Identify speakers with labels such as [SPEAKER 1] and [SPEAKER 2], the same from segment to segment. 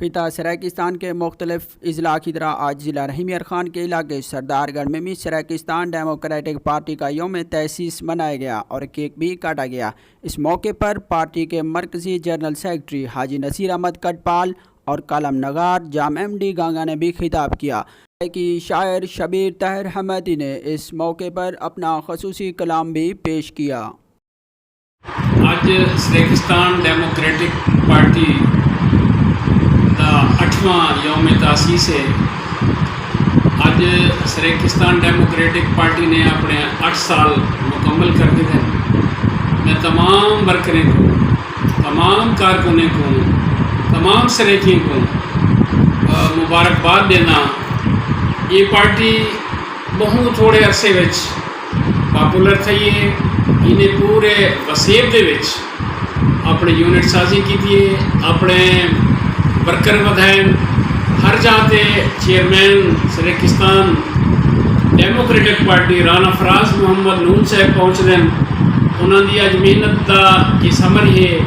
[SPEAKER 1] خطہ سریکستان کے مختلف اضلاع کی طرح آج ضلع رحیم یار خان کے علاقے سردار گڑھ میں بھی سریکستان ڈیموکریٹک پارٹی کا یوم تاسیس منایا گیا اور کیک بھی کاٹا گیا۔ اس موقع پر پارٹی کے مرکزی جنرل سیکرٹری حاجی نصیر احمد کٹپال اور کالم نگار جام ایم ڈی گانگا نے بھی خطاب کیا کہ شاعر شبیر طاہر حمیدی نے اس موقع پر اپنا خصوصی کلام بھی پیش کیا۔
[SPEAKER 2] آج سریکستان ڈیموکریٹک پارٹی کا 8واں یوم تاسیس ہے۔ آج سریکستان ڈیموکریٹک پارٹی نے اپنے 8 سال مکمل کر دیے ہیں۔ میں تمام ورکریں کو، تمام کارکنوں کو، تمام سریکیوں کو مبارکباد دینا۔ یہ پارٹی بہت تھوڑے عرصے وچ پاپولر تھی ہے۔ انہیں پورے وسیب دے وچ اپنے یونٹ سازی کی ہے، اپنے ورکر ودائے، ہر جہاں تے chairman Seraikistan democratic party Rana فراز محمد نون صاحب پہنچ دیں۔ انہوں دی اج محنت کا یہ ثمر ہے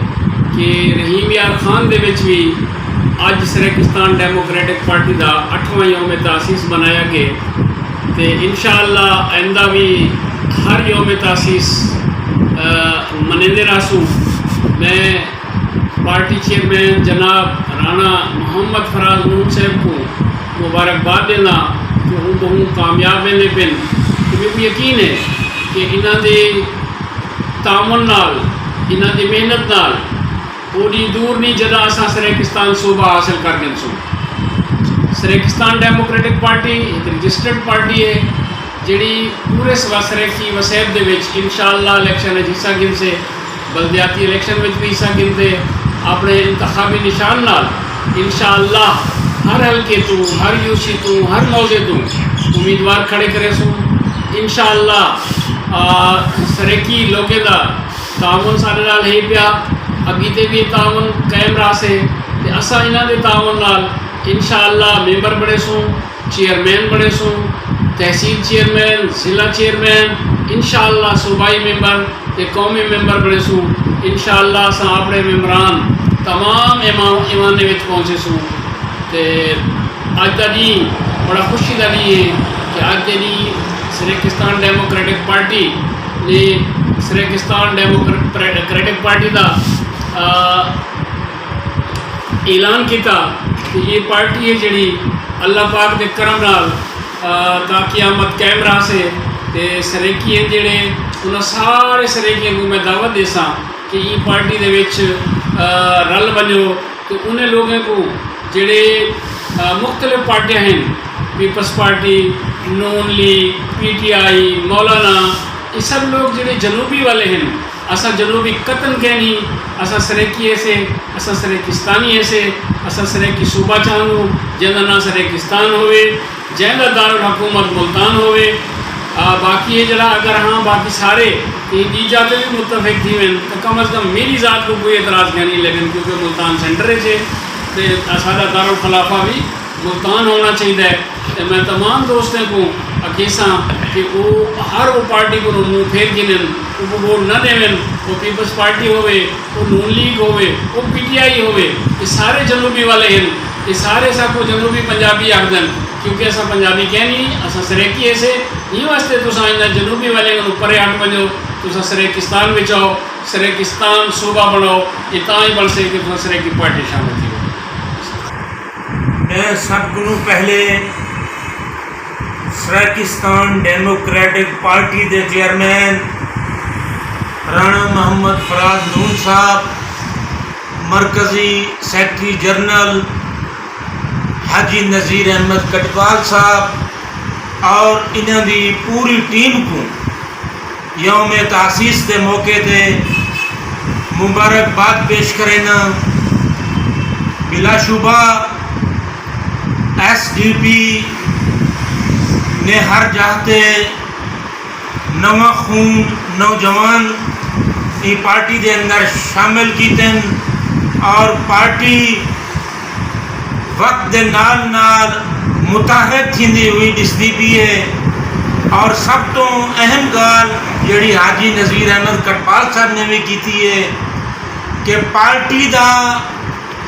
[SPEAKER 2] کہ رحیم یار خان دے وچ بھی اج سریکستان ڈیموکریٹک پارٹی کا 8واں یوم تاسیس منایا گیا تے انشاءاللہ آئندہ بھی ہر یوم تاسیس منیندے رہسوں۔ میں پارٹی چیئرمین جناب رانا محمد فراز نون صاحب کو مبارکباد دینا کہ ہوں بہت کامیاب ہیں، لیکن مجھے یقین ہے کہ انہوں دے تعاون نال، انہوں دی محنت نال تھوڑی دور نہیں جدا اساں سریکستان صوبہ حاصل کر گئے سوں۔ سریکستان ڈیموکریٹک پارٹی ایک رجسٹرڈ پارٹی ہے جڑی پورے سریکی وسیب دے وچ انشاءاللہ الیکشن حصہ گن سے بلدیاتی الیکشن وچ بھی حصہ گنتے اپنے انتخابی نشان نال انشاءاللہ ہر حلقے تو، ہر یوسی تو، ہر موضع تو امیدوار کھڑے کرے سوں۔ انشاءاللہ سریکی لوگے دا تعاون سارے نال ہے پیا، اگیتے بھی تعاون قائم رہا سے تے اساں انہاں دے تعاون نال انشاءاللہ ممبر بڑے سوں، چیئرمین بڑے سوں، تحصیل چیئرمین، ضلع چیئرمین، انشاءاللہ صوبائی ممبر تے قومی ممبر بڑے سوں۔ انشاءاللہ اساں اپنے ممبران تمام ایوانے وچ پہنچے سوں تے اج دا دن بڑا خوشی دا دن ہے کہ اج دے دن سریکستان ڈیموکریٹک پارٹی نے سریکستان ڈیموکریٹک پارٹی دا اعلان کیتا کہ یہ پارٹی ہے جڑی اللہ پاک دے کرم نال تا قیامت قائم رہا سے تے سریکی ہیں جڑے انہاں سارے سریکیاں کو میں دعوت دے ساں کہ یہ پارٹی دے وچ رل بنو تو انہیں لوگوں کو جڑے مختلف پارٹیاں ہیں، پیپلز پارٹی، نون لیگ، پی ٹی آئی، مولانا، یہ سب لوگ جڑے جنوبی والے ہیں، اساں جنوبی قطن کہنی، اساں سریکی ایسے، اساں سریکستانی ایسے، اساں سریکی صوبہ چاہوں جنہاں نا سریکستان ہوئے، جہاں دارالحکومت ملتان ہوئے۔ باقی یہ جڑا اگر ہاں باقی سارے دی جاتے بھی متفق تھی میں تو کم از کم میری ذات کو کوئی اعتراض نہیں، لیکن کیونکہ ملتان سینٹر ہے تو سارا دارالخلافہ بھی ملتان ہونا چاہیے۔ تو میں تمام دوستوں کو اکیساں کہ وہ ہر وہ پارٹی کو منہ پھیر گنن، وہ ووٹ نہ دیں، وہ پیپلز پارٹی ہوئے، وہ نون لیگ ہوئے، وہ پی ٹی آئی ہوئے، یہ سارے جنوبی والے ہیں، یہ سارے سب کو جنوبی پنجابی آخدن کیونکہ ایسا پنجابی کہنی اسا سریکی ایسے یہ واسطے تو جنوبی والے پرے ہٹ بنو تو سریکستان میں آؤ، سریکستان صوبہ بناؤ، یہ تاں ہی بن سکے تو سریکی پارٹی شامل تھی۔
[SPEAKER 3] میں سب کو پہلے سریکستان ڈیموکریٹک پارٹی دے چیئرمین رانا محمد فراز نون صاحب، مرکزی سیکرٹری جنرل حاجی نصیر احمد کٹپال صاحب اور انہوں دی پوری ٹیم کو یوم تاسیس کے موقع تے مبارکباد پیش کرنا۔ بلا شبہ ایس ڈی پی نے ہر جہتے نواں خون نوجوان یہ پارٹی دے اندر شامل کیتے اور پارٹی وقت دے نال نال متحرک تھی ہوئی دستی بھی ہے۔ اور سب تو اہم گال جڑی حاجی نصیر احمد کٹپال صاحب نے بھی کی ہے کہ پارٹی دا